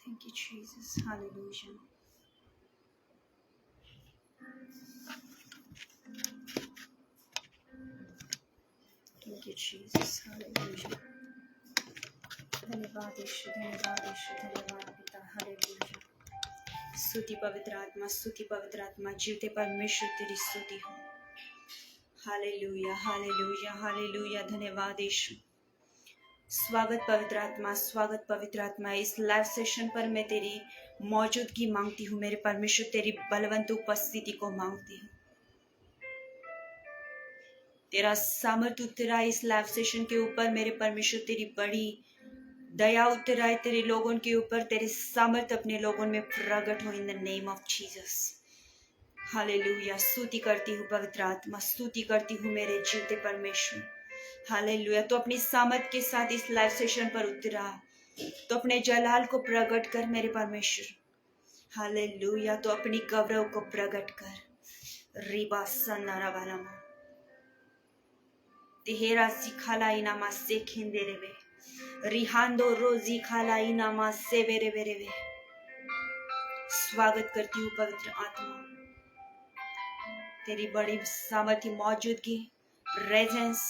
Thank you, Jesus. Hallelujah. Thank you, Jesus. Hallelujah. धन्यवाद यीशु, धन्यवाद यीशु, धन्यवाद पिता। हालेलुया। स्तुति पवित्र आत्मा, जीवते परमेश्वर तेरी स्तुति हो। Hallelujah, hallelujah, hallelujah. धन्यवाद यीशु। स्वागत पवित्र आत्मा। इस लाइव सेशन पर मैं तेरी मौजूदगी मांगती हूँ मेरे परमेश्वर, तेरी बलवंत उपस्थिति को मांगती हूँ। तेरा सामर्थ्य उतरा इस लाइव सेशन के ऊपर मेरे परमेश्वर, तेरी बड़ी दया उतराए तेरे लोगों के ऊपर, तेरे सामर्थ्य अपने लोगों में प्रकट हो in the name of Jesus. Hallelujah. स्तुति करती हूँ पवित्र आत्मा, स्तुति करती हूँ मेरे जीवते परमेश्वर। हालेलुया। तो अपनी सामर्थ के साथ इस लाइव सेशन पर उतरा, तो अपने जलाल को प्रकट कर मेरे परमेश्वर। हालेलुया। तो अपनी गौरव को प्रकट कर। रिबा सन्नारा वाला मा तेरा सिखाला इनामा से खिंदे रेवे रिहांदो रोजी खाला इनामा से बेरे बेरे वे। स्वागत करती हूँ पवित्र आत्मा, तेरी बड़ी सामर्थ्य मौजूदगी, प्रेजेंस,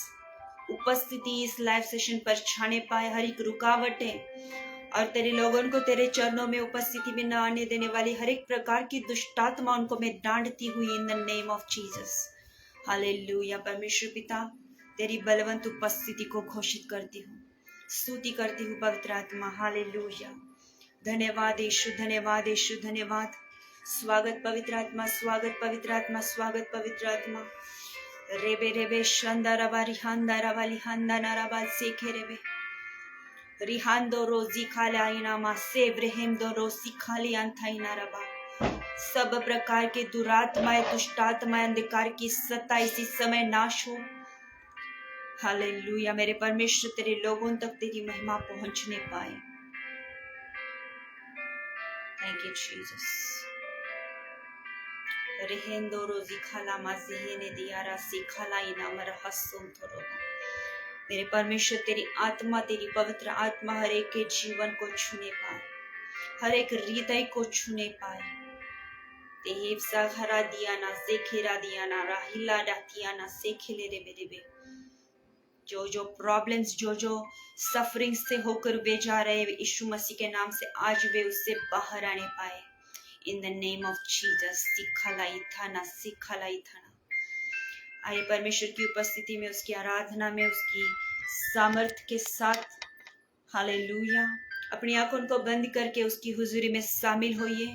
उपस्थिति इस लाइव सेशन पर छाने पाए हर एक रुकावटें और तेरे लोगों को तेरे चरणों में उपस्थिति में न आने देने वाली हर एक प्रकार की दुष्टात्मा उनको मैं डांटती हुई इन the name of Jesus. Hallelujah. परमेश्वर पिता, तेरी बलवंत उपस्थिति को घोषित करती हूँ, स्तुति करती हूँ पवित्र आत्मा। हालेलुया। धन्यवाद यीशु, धन्यवाद यीशु, धन्यवाद। स्वागत पवित्र आत्मा, स्वागत पवित्र आत्मा, स्वागत पवित्र आत्मा। रेबे रेबे शंदा रबा रिहांदा रबा लिहांदा नाराबा सेखे रेबे रिहांदो रोजी खाला इनामा से ब्रहिम दो रोसी खाली अंथाइना रबा। सब प्रकार के दुरात्माएं, दुष्टात्माएं, अंधकार की सत्ता इसी समय नाश हो। हालेलुया। मेरे परमेश्वर, तेरे लोगों तक तेरी महिमा पहुंचने पाए। Thank you Jesus. रेहेंदो रोजी खाला माज़ीने दियारा सी खाला इनाम रहस्सुम थोरो। मेरे परमेश्वर, तेरी आत्मा, तेरी पवित्र आत्मा हर एक के जीवन को छूने पाए, हर एक हृदय को छूने पाए। तेहेब सा घरा दिया ना से खेरा दिया ना राहिला डातिया ना से खेले रे मेरे बे। जो प्रॉब्लम्स, जो सफरिंग से होकर वे जा रहे, यीशु मसीह के नाम से आज वे उससे बाहर आने पाए in the name of Jesus. सिखालाई थाना। आइए परमेश्वर की उपस्थिति में, उसकी आराधना में, उसकी सामर्थ के साथ, हालेलुया, अपनी आंखों को बंद करके उसकी हुजूरी में शामिल होइए।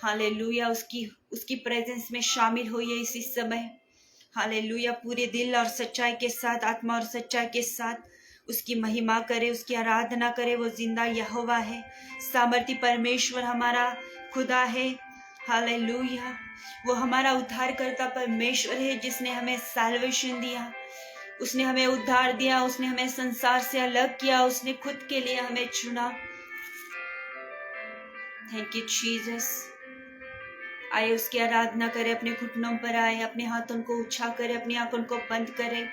हालेलुया। उसकी प्रेजेंस में शामिल होइए इसी समय। हालेलुया। पूरे दिल और सच्चाई के साथ, आत्मा और सच्चाई के साथ उसकी महिमा करे, उसकी आराधना करे। वो जिंदा यहोवा है, सामर्थी परमेश्वर हमारा खुदा है। हालेलुया। वो हमारा उद्धार करता परमेश्वर है, जिसने हमें सैल्वेशन दिया, उसने हमें उद्धार दिया, उसने हमें संसार से अलग किया, उसने खुद के लिए हमें चुना। Thank you Jesus. आए उसकी आराधना करे, अपने घुटनों पर आए, अपने हाथों को ऊंचा करे, अपनी आंखों को बंद करे।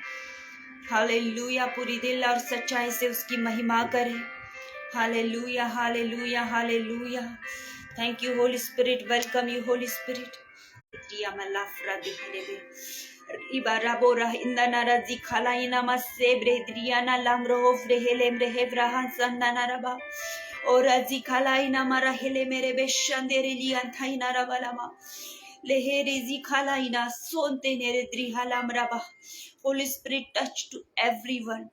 हालेलुया। पूरी दिल और सच्चाई से उसकी महिमा करे। Hallelujah, hallelujah, hallelujah. Thank you Holy Spirit. Welcome you Holy Spirit. इबाराबोरा इंदाना राजी खालाइना मसे ब्रेद्रियाना लांग्रो फ्रेहेले ब्रेहेब्राहान संदाना रबा और राजी खालाइना मारा हेले मेरे बेशंदेरे Lian थाइना रबालामा लेहेरेजी खालाइना सोनते नेरे द्रिहालाम rava. Holy Spirit, touch to everyone.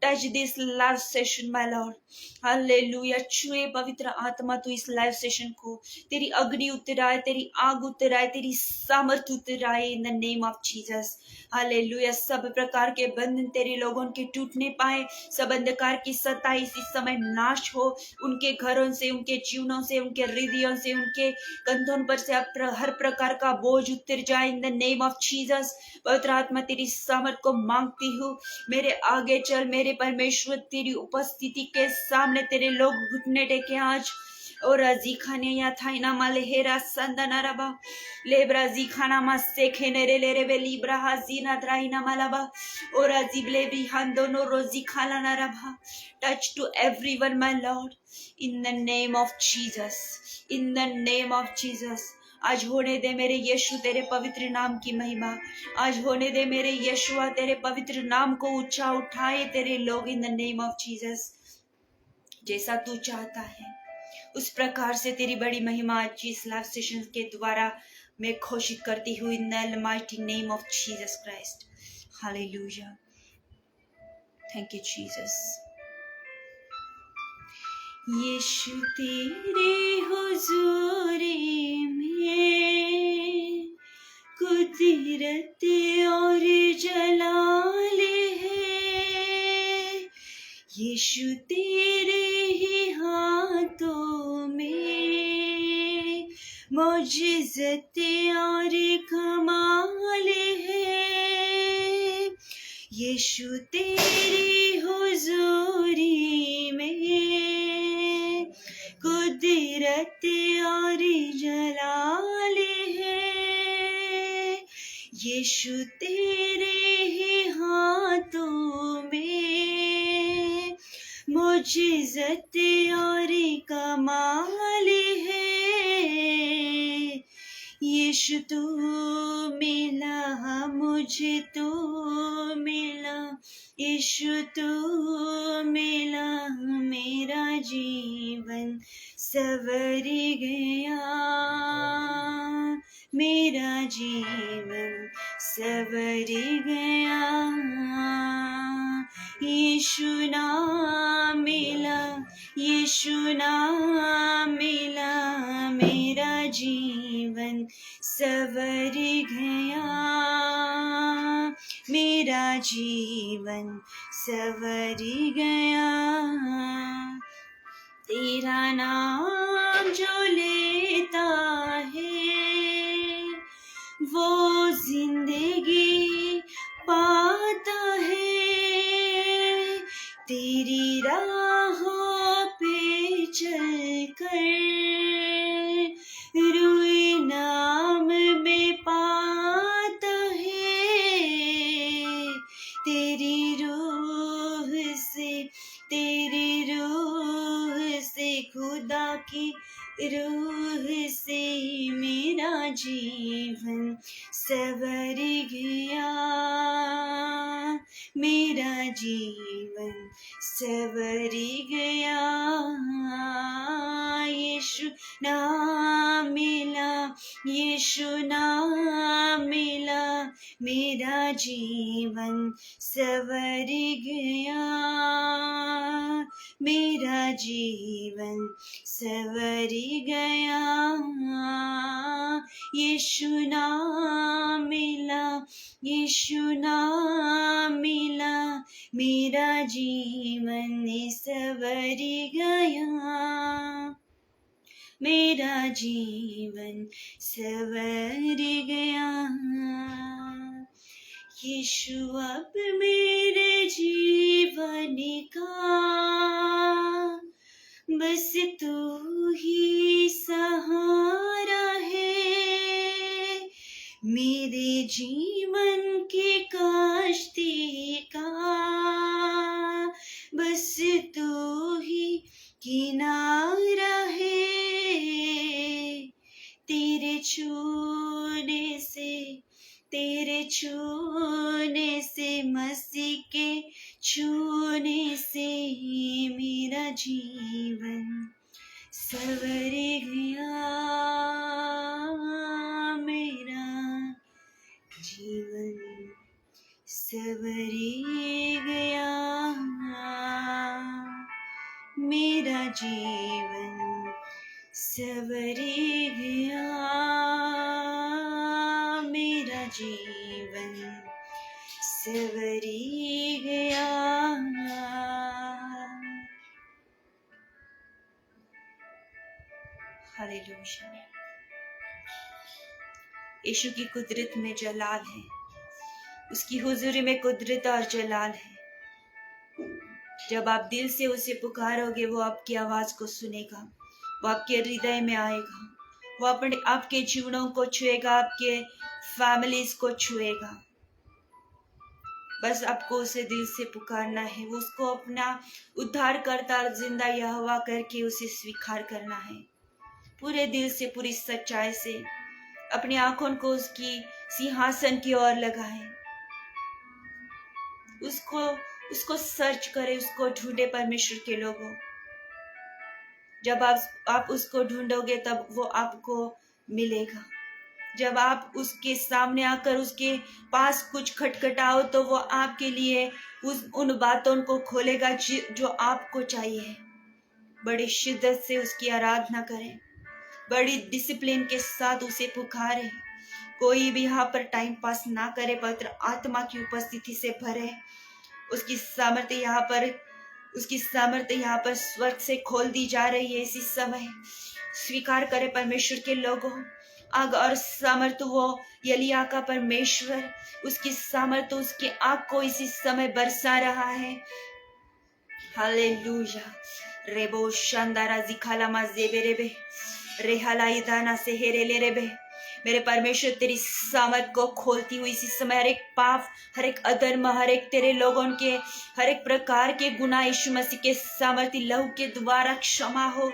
Touch this live session, my Lord. Hallelujah. छुए पवित्र आत्मा तू इस लाइव सेशन को, तेरी अग्नि उतराए, तेरी आग उतराए, तेरी सामर्थ उतराए in the name of Jesus. Hallelujah. सब प्रकार के बंधन तेरे लोगों के टूटने पाए, सब अंधकार की सत्ता इसी समय नाश हो। उनके घरों से, उनके जीवनों से, उनके हृदयों से, उनके कंधों पर से हर प्रकार का बोझ उतर जाए इन द नेम ऑफ जीसस। पवित्र आत्मा, तेरी सामर्थ को मांगती हूँ, मेरे आगे चल मेरे परमेश्वर। तेरी उपस्थिति के सामने तेरे लोग घुटने टेके आज। O razikane ya thaina malehera sandanaraba. Lebra zikana masekene releve libra hazina draina malaba. O raziblevi handono rozikala naraba. Touch to everyone, my Lord, in the name of Jesus. In the name of Jesus. आज होने दे मेरे यीशु तेरे पवित्र नाम की महिमा। आज होने दे मेरे यीशुआ तेरे पवित्र नाम को ऊंचा उठाए तेरे लोग इन द नेम ऑफ जीसस। जैसा तू चाहता है उस प्रकार से तेरी बड़ी महिमा आज इस लाइव सेशन के द्वारा मैं घोषित करती हूँ in the mighty name of Jesus Christ. Hallelujah. Thank you Jesus. यीशु तेरे हुजूरी में कुदरत और जलाल है। यीशु तेरे ही हाथों में मौजिज़त और कमाल है। यीशु तेरी हुजूरी में कुदरत और जलाल है। यीशु तेरे ही हाथों में मुजिज़त और कमाल है। यीशु तू मिला मुझे, तू मिला यीशु, तू मिला मेरा जीवन सवर गया। मेरा जीवन सवर गया। यीशु नाम मिला, यीशु नाम मिला, मेरा जीवन सवर गया। मेरा जीवन सवर गया। तेरा नाम जो लेता है वो जिंदगी पाता है। तेरी राहों पे चल कर रूए नाम में पाता है। तेरी रूह से, तेरी रूह से, खुदा की रूह से मेरा जीवन सवर गया। मेरा जीवन सवर गया। यीशु नाम मिला, यीशु नाम मिला, मेरा जीवन सवर गया। मेरा जीवन सवर गया। यीशु नाम मिला, यीशु नाम मिला, मेरा जीवन सवर गया। मेरा जीवन सवर गया। यीशु अब मेरे जीवन का बस तू ही सहारा है। मेरे जीवन की कश्ती का बस तू ही किनारा है। तेरे छूने से, तेरे छूने से, मसीह के छूने से मेरा जीवन सवर गया। मेरा जीवन सवर गया। मेरा जीवन सवर गया। मेरा जीवन सवर गया। हालेलुया। यीशु की कुदरत में जलाल है, उसकी हुजूरी में कुदरत और जलाल है। जब आप दिल से उसे पुकारोगे वो आपकी आवाज को सुनेगा, वो आपके हृदय में आएगा, वो अपने आपके जीवनों को छुएगा, आपके फैमिलीज को छुएगा। बस आपको उसे दिल से पुकारना है, उसको अपना उद्धारकर्ता और जिंदा यहोवा करके उसे स्वीकार करना है। पूरे दिल से, पूरी सच्चाई से अपनी आंखों को उसकी सिंहासन की ओर लगाएं। उसको सर्च करें, उसको ढूंढे परमेश्वर के लोगों। जब आप उसको ढूंढोगे तब वो आपको मिलेगा। जब आप उसके सामने आकर उसके पास कुछ खटखटाओ तो वो आपके लिए उन बातों को खोलेगा जो आपको चाहिए। बड़ी शिद्दत से उसकी आराधना करें, बड़ी डिसिप्लिन के साथ उसे पुकारें। कोई भी यहाँ पर टाइम पास ना करे, पवित्र आत्मा की उपस्थिति से भरे। उसकी सामर्थ्य यहाँ पर स्वर्ग से खोल दी जा रही है। इसी समय स्वीकार करे परमेश्वर के लोगों, आग और सामर्थ्य वो यलिया का परमेश्वर, उसकी सामर्थ्य, उसकी आग को इसी समय बरसा रहा है। हालेलुया। रेबो शांदारा जिखाला माजेबे रेबे रेहाला इदाना से हेरेले रेबे। मेरे परमेश्वर तेरी सामर्थ को खोलती हुई इसी समय हर एक पाप, हर एक अधर्म, हर एक तेरे लोगों के हर एक प्रकार के गुनाह यीशु मसीह के सामर्थ्य लहू के द्वारा क्षमा हो।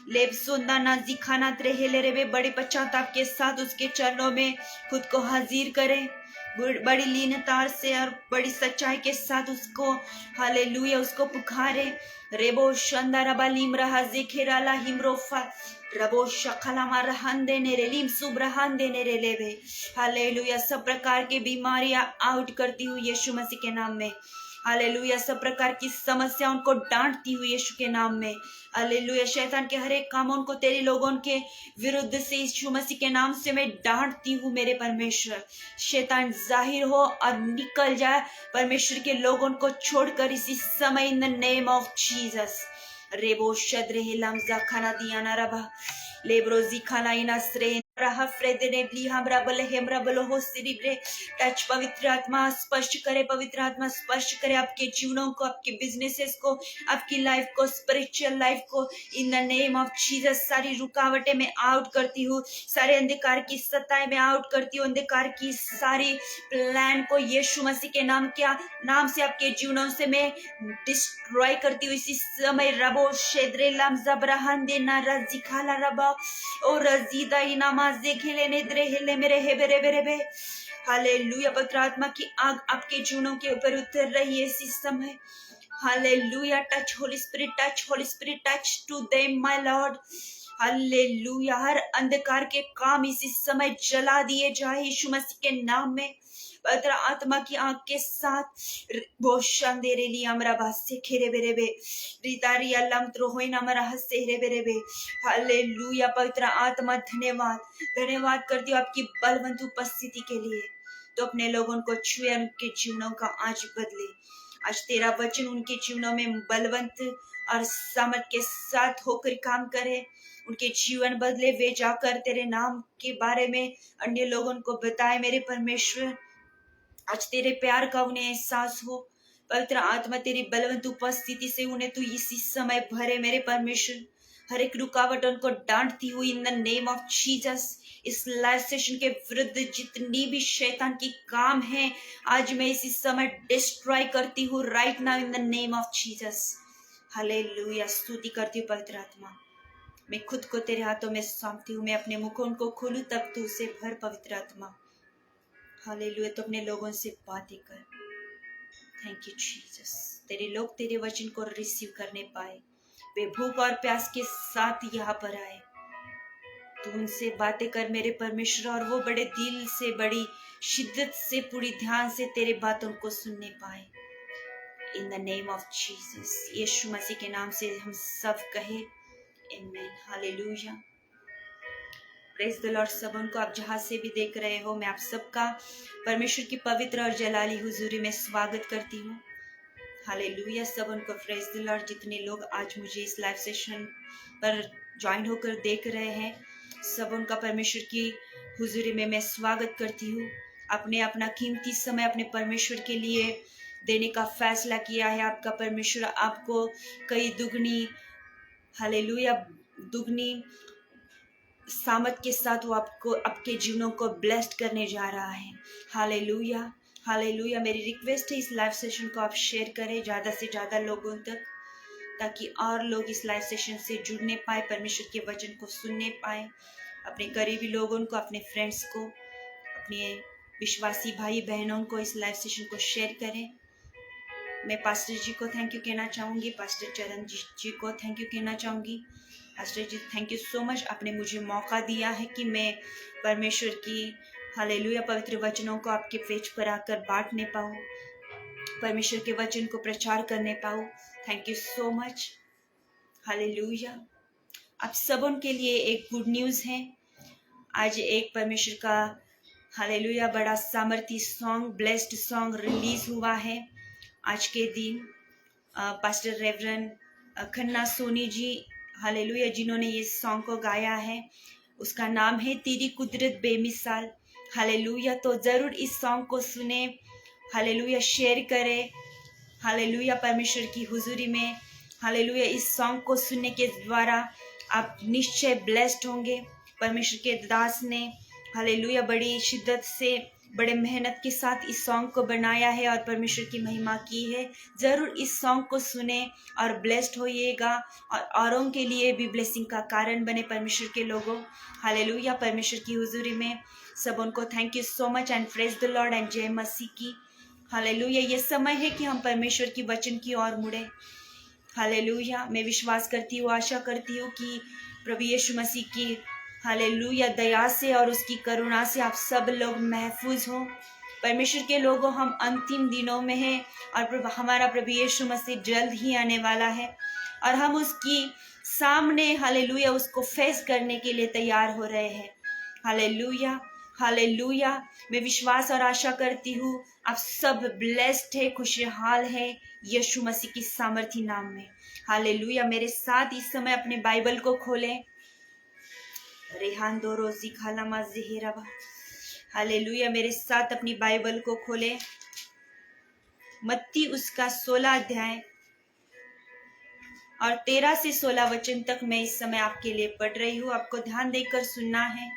लेब सुंदा ना जिखाना त्रेहेले रेबे। बड़े पश्चाताप के साथ उसके चरणों में खुद को हाजिर करें, बड़ी लीनता से और बड़ी सच्चाई के साथ उसको हालेलुया उसको पुकारे। रेबो शंदा रबा लीम रहा जेखेराला हिमरोफा रबो शखला मारहंदे नेरे लीम सुब्रहंदे नेरे लेबे। हालेलुया। सब प्रकार की बीमारियां आउट करती हुई यीशु मसीह के नाम में। हालेलुया। सब प्रकार की समस्याओं को डांटती हुई यीशु के नाम में। हालेलुया। शैतान के हर एक कामों को तेरे लोगों के विरुद्ध से यीशु मसीह के नाम से मैं डांटती हूँ। मेरे परमेश्वर, शैतान जाहिर हो और निकल जाए परमेश्वर के लोगों को छोड़कर इसी समय, in the name of Jesus. रेबो शद्रे लमजा खाना दिया ना रबा लेब्रोजी खाना इना श्रे रहा फ्रेदने ब्ली हमरा बल हेमरा बल हो सिरिब्रे। टच पवित्र आत्मा स्पर्श करे, पवित्र आत्मा स्पर्श करे आपके जीवनों को, आपके बिजनेसेस को, आपकी लाइफ को, स्पिरिचुअल लाइफ को। इन द नेम ऑफ जीसस सारी रुकावटें मैं आउट करती हूँ, सारे अंधकार की सत्ताएं मैं आउट करती हूँ, अंधकार की सारी प्लान को यीशु मसीह के नाम से आपके जीवनों से मैं डिस्ट्रॉय करती हूँ इसी समय। रबो शेद्रे लम जबरहन दे ना रजी खाला रबा ओ रजीदा इनामा जेखिले नेद्रे हिले मेरे हेबे रेबे रेबे। हालेलुया। पवित्र आत्मा की आग आपके जीवनों के ऊपर उतर रही है इसी समय। Hallelujah. Touch Holy Spirit, touch Holy Spirit, touch to them my Lord. Hallelujah. हर अंधकार के काम इसी समय जला दिए जाए यीशु मसीह के नाम में। पवित्र आत्मा की आग के साथ बोशान दे रे लिया हमरा बासे खेरे बेरे बे रितारिया लम त्रोहोई ना मरा हसे रे बेरे बे। हालेलुया। पवित्र आत्मा धन्यवाद करती हूँ आपकी बलवंत उपस्थिति के लिए। तो अपने लोगों को छुए, उनके जीवनों का आज बदले। आज तेरा वचन उनके जीवनों में बलवंत और सामर्थ के साथ होकर काम करे, उनके जीवन बदले। वे जाकर तेरे नाम के बारे में अन्य लोगों को बताए। मेरे परमेश्वर, आज तेरे प्यार का उन्हें एहसास हो। पवित्र आत्मा तेरी बलवंत उपस्थिति से उन्हें तू इसी समय भरे। मेरे परमेश्वर, हर एक रुकावट उनको डांटती हुई इन द नेम ऑफ जीसस। इस लाइव सेशन के विरुद्ध जितनी भी शैतान की काम है आज मैं इसी समय डिस्ट्रॉय करती हूँ right now in the name of Jesus. Hallelujah. स्तुति करती हूँ पवित्र आत्मा। मैं खुद को तेरे हाथों में सौंपती हूँ। मैं अपने मुखों को खोलूं तब तू उसे भर पवित्र आत्मा। हालेलुया। तो अपने लोगों से बातें कर। Thank you Jesus. तेरे लोग तेरे वचन को रिसीव करने पाए, वे भूख और प्यास के साथ यहाँ पर आए। तू उनसे बातें कर मेरे परमेश्वर, और वो बड़े दिल से, बड़ी शिद्दत से, पूरी ध्यान से तेरे बातों को सुनने पाए। In the name of Jesus, यीशु मसीह के नाम से हम सब कहे आमीन। हालेलुया। Praise the Lord. सबों को आप जहां से भी देख रहे हो, मैं आप सबका परमेश्वर की पवित्र और जलाली हुजूरी में स्वागत करती हूँ। हालेलुया। सबों को प्रेज द लॉर्ड। जितने लोग आज मुझे इस लाइव सेशन पर ज्वाइन होकर देख रहे हैं, सबों का परमेश्वर की हुजूरी में मैं स्वागत करती हूँ। आपने अपना कीमती समय अपने परमेश्वर के लिए देने का फैसला किया है। आपका परमेश्वर आपको कई दुगनी हालेलुया दुगनी सामत के साथ वो आपको आपके जीवनों को ब्लेस्ड करने जा रहा है। Hallelujah, hallelujah. मेरी रिक्वेस्ट है इस लाइव सेशन को आप शेयर करें ज़्यादा से ज़्यादा लोगों तक, ताकि और लोग इस लाइव सेशन से जुड़ने पाए, परमेश्वर के वचन को सुनने पाए। अपने करीबी लोगों को, अपने फ्रेंड्स को, अपने विश्वासी भाई बहनों को इस लाइव सेशन को शेयर करें। मैं पास्टर जी को थैंक यू कहना चाहूँगी, पास्टर चरण जी को थैंक यू कहना चाहूँगी। Pastor ji thank you so much, आपने मुझे मौका दिया है कि मैं परमेश्वर की हालेलुया पवित्र वचनों को आपके पेज पर आकर बांटने पाऊँ, परमेश्वर के वचन को प्रचार करने पाऊँ। Thank you so much, hallelujah. आप सबों के लिए एक गुड न्यूज़ है। आज एक परमेश्वर का हालेलुया बड़ा सामर्थी सॉन्ग, ब्लेस्ड सॉन्ग रिलीज हुआ है आज के दिन। पास्टर रेवरन खन्ना सोनी जी हालेलुया जिन्होंने ये सॉन्ग को गाया है, उसका नाम है तेरी कुदरत बेमिसाल। हालेलुया, तो ज़रूर इस सॉन्ग को सुने, हालेलुया शेयर करें, हालेलुया परमेश्वर की हुजूरी में। हालेलुया, इस सॉन्ग को सुनने के द्वारा आप निश्चय ब्लेस्ड होंगे। परमेश्वर के दास ने हालेलुया बड़ी शिद्दत से, बड़े मेहनत के साथ इस सॉन्ग को बनाया है और परमेश्वर की महिमा की है। ज़रूर इस सॉन्ग को सुने और ब्लेस्ड होइएगा और औरों के लिए भी ब्लेसिंग का कारण बने परमेश्वर के लोगों। हालेलुया, परमेश्वर की हुजूरी में सब उनको thank you so much and praise the Lord and जय मसीह की। हालेलुया, ये समय है कि हम परमेश्वर की वचन की ओर मुड़े। हालेलुया, मैं विश्वास करती हूँ, आशा करती हूँ कि प्रभु यीशु मसीह की हालेलुया दया से और उसकी करुणा से आप सब लोग महफूज हो। परमेश्वर के लोगों, हम अंतिम दिनों में हैं और हमारा प्रभु यीशु मसीह जल्द ही आने वाला है और हम उसकी सामने हालेलुया उसको फेस करने के लिए तैयार हो रहे हैं। Hallelujah, hallelujah. मैं विश्वास और आशा करती हूँ आप सब ब्लेस्ड है, खुशहाल है यीशु मसीह की सामर्थी नाम में। हालेलुया, मेरे साथ इस समय अपने बाइबल को खोलें। रेहान दो रोजी खालामा ज़ेहिराबा। हालेलुया, मेरे साथ अपनी बाइबल को खोलें। मत्ती उसका 16 अध्याय और 13 से 16 वचन तक मैं इस समय आपके लिए पढ़ रही हूँ। आपको ध्यान देकर सुनना है।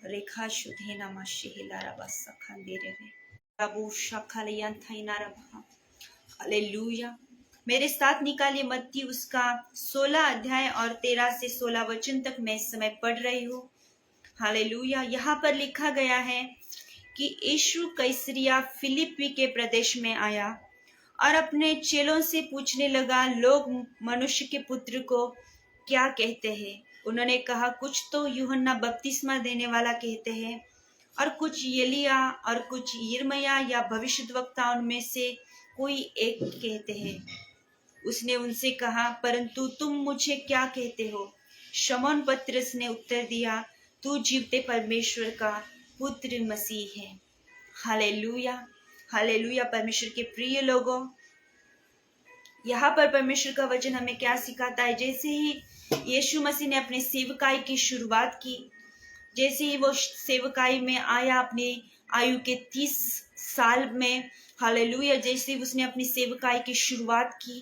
रेखा शुद्धे नामा शेहिलाराबा सखान दे रहे बाबू शाखालियान थाइनाराबा। हालेलुया, मेरे साथ निकालिए मत्ती उसका 16 अध्याय और 13 से 16 वचन तक मैं इस समय पढ़ रही हूँ। हालेलुया, यहाँ पर लिखा गया है कि यीशु कैसरिया फिलिप्पी के प्रदेश में आया और अपने चेलों से पूछने लगा, लोग मनुष्य के पुत्र को क्या कहते हैं? उन्होंने कहा, कुछ तो यूहन्ना बपतिस्मा देने वाला कहते हैं और कुछ एलिया और कुछ यिर्मयाह या भविष्यद्वक्ता उनमें से कोई एक कहते हैं। उसने उनसे कहा, परंतु तुम मुझे क्या कहते हो? शमौन पतरस ने उत्तर दिया, तू जीवते परमेश्वर का पुत्र मसीह है। Hallelujah, hallelujah. परमेश्वर के प्रिय लोगों, यहाँ पर परमेश्वर का वचन हमें क्या सिखाता है? जैसे ही यीशु मसीह ने अपने सेवकाई की शुरुआत की, जैसे ही वो सेवकाई में आया अपनी आयु के 30 साल में, हालेलुया, जैसे ही उसने अपनी सेवकाई की शुरुआत की,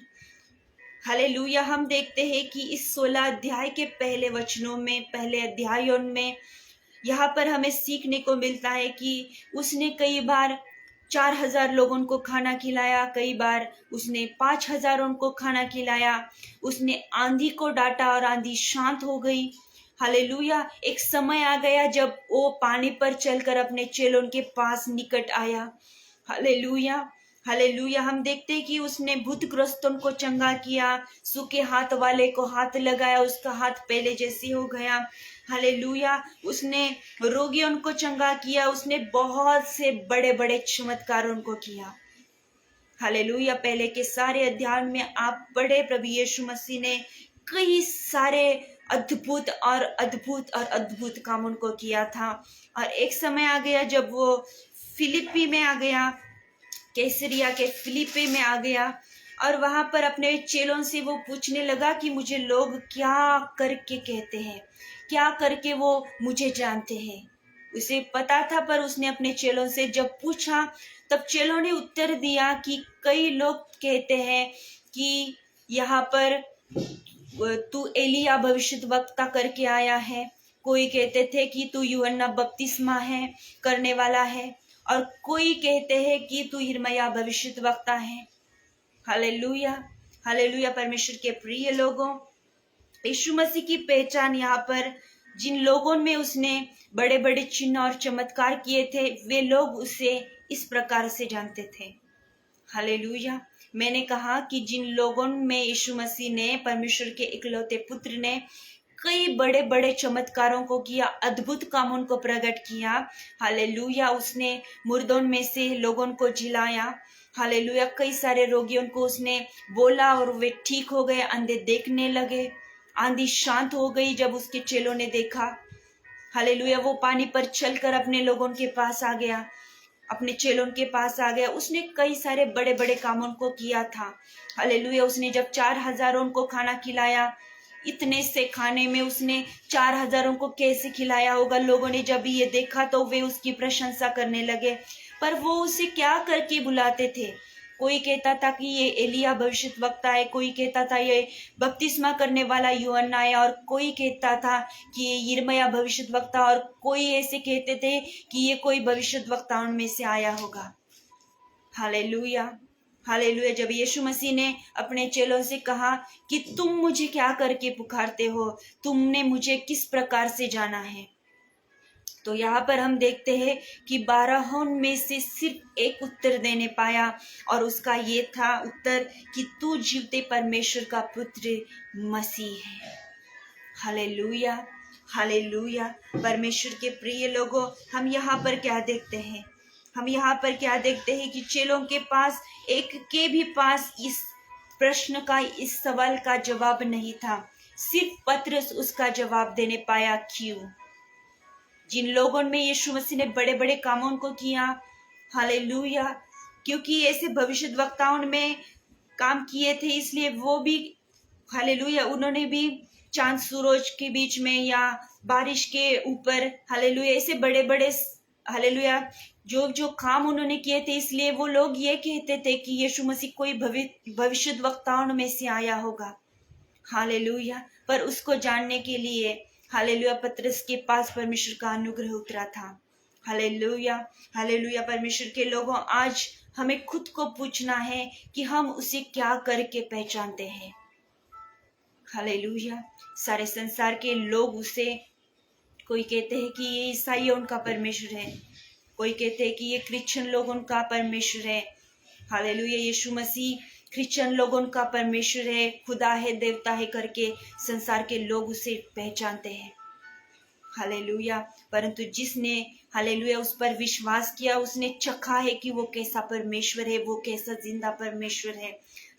हालेलुया, हम देखते हैं कि इस 16 अध्याय के पहले वचनों में, पहले अध्यायों में यहाँ पर हमें सीखने को मिलता है कि उसने कई बार 4000 लोगों को खाना खिलाया, कई बार उसने 5000 को खाना खिलाया। उसने आंधी को डांटा और आंधी शांत हो गई। हालेलुया, एक समय आ गया जब वो पानी पर चलकर अपने चेलों के पास निकट आया। Hallelujah, hallelujah. हम देखते हैं कि उसने भूतग्रस्तों को चंगा किया, सूखे हाथ वाले को हाथ लगाया, उसका हाथ पहले जैसे हो गया। हालेलुया, उसने रोगियों को चंगा किया, उसने बहुत से बड़े बड़े चमत्कारों को किया। हालेलुया, पहले के सारे अध्याय में आप पढ़े, प्रभु यीशु मसीह ने कई सारे अद्भुत और अद्भुत और अद्भुत काम उनको किया था। और एक समय आ गया जब वो फिलिप्पी में आ गया, कैसरिया के फिलिप्पी में आ गया और वहां पर अपने चेलों से वो पूछने लगा कि मुझे लोग क्या करके कहते हैं, क्या करके वो मुझे जानते हैं। उसे पता था, पर उसने अपने चेलों से जब पूछा तब चेलों ने उत्तर दिया कि कई लोग कहते हैं कि यहाँ पर तू एलिया भविष्यद्वक्ता करके आया है, कोई कहते थे कि तू यूहन्ना बपतिस्मा है करने वाला है, और कोई कहते हैं कि तू यिर्मयाह भविष्यद्वक्ता है। Hallelujah, hallelujah. परमेश्वर के प्रिय लोगों, यीशु मसीह की पहचान यहाँ पर जिन लोगों में उसने बड़े बड़े चिन्ह और चमत्कार किए थे, वे लोग उसे इस प्रकार से जानते थे। हालेलुया। मैंने कहा कि जिन लोगों में यीशु मसीह ने, परमेश्वर के इकलौते पुत्र ने, कई बड़े बड़े चमत्कारों को किया, अद्भुत कामों को प्रकट किया। हालेलुया। उसने मुर्दों में से लोगों को जिलाया। हालेलुया। कई सारे रोगियों को उसने बोला और वे ठीक हो गए, अंधे देखने लगे, आंधी शांत हो गई जब उसके चेलों ने देखा। हालेलुया। वो पानी पर चलकर अपने लोगों के पास आ गया, अपने चेलों के पास आ गया। उसने कई सारे बड़े बड़े कामों को किया था। हालेलुया। उसने जब 4,000 को खाना खिलाया, इतने से खाने में उसने 4,000 को कैसे खिलाया होगा। लोगों ने जब ये देखा तो वे उसकी प्रशंसा करने लगे, पर वो उसे क्या करके बुलाते थे। कोई कहता था कि ये एलिया भविष्यद्वक्ता है, कोई कहता था ये बपतिस्मा करने वाला यूहन्ना है, और कोई कहता था कि ये यिर्मयाह भविष्यद्वक्ता, और कोई ऐसे कहते थे कि ये कोई भविष्यद्वक्ताओं में से आया होगा। Hallelujah, hallelujah. जब यीशु मसीह ने अपने चेलों से कहा कि तुम मुझे क्या करके पुकारते हो, तुमने मुझे किस प्रकार से जाना है, तो यहाँ पर हम देखते हैं कि 12 में से सिर्फ एक उत्तर देने पाया, और उसका ये था उत्तर कि तू जीवते परमेश्वर का पुत्र मसीह है। Hallelujah, hallelujah. परमेश्वर के प्रिय लोगों, हम यहाँ पर क्या देखते हैं? हम यहाँ पर क्या देखते हैं कि चेलों के पास, एक के भी पास इस प्रश्न का, इस सवाल का जवाब नहीं था। सिर्फ पतरस उसका जवाब देने पाया। क्यों? जिन लोगों में यीशु मसीह ने बड़े बड़े कामों को किया, हालेलुया, क्योंकि ऐसे भविष्यद्वक्ताओं में काम किए थे, इसलिए वो भी, हालेलुया, उन्होंने भी चांद सूरज के बीच में या बारिश के ऊपर, हालेलुया, ऐसे बड़े बड़े, हालेलुया, जो जो काम उन्होंने किए थे, इसलिए वो लोग ये कहते थे कि यीशु मसीह कोई भविष्यद्वक्ताओं में से आया होगा। हालेलुया। पर उसको जानने के लिए, हालेलुया, पतरस के पास परमेश्वर का अनुग्रह उतरा था। Hallelujah, hallelujah. परमेश्वर के लोगों, आज हमें खुद को पूछना है कि हम उसे क्या करके पहचानते हैं। हालेलुया। सारे संसार के लोग उसे, कोई कहते हैं कि ये ईसाइयों का परमेश्वर है, कोई कहते हैं कि ये क्रिश्चियन लोगों का परमेश्वर है। हालेलुया। यीशु मसीह क्रिश्चियन लोगों का परमेश्वर है, खुदा है, देवता है करके संसार के लोग उसे पहचानते हैं। हालेलुया। परंतु जिसने, हालेलुया, उस पर विश्वास किया, उसने चखा है कि वो कैसा परमेश्वर है, वो कैसा जिंदा परमेश्वर है।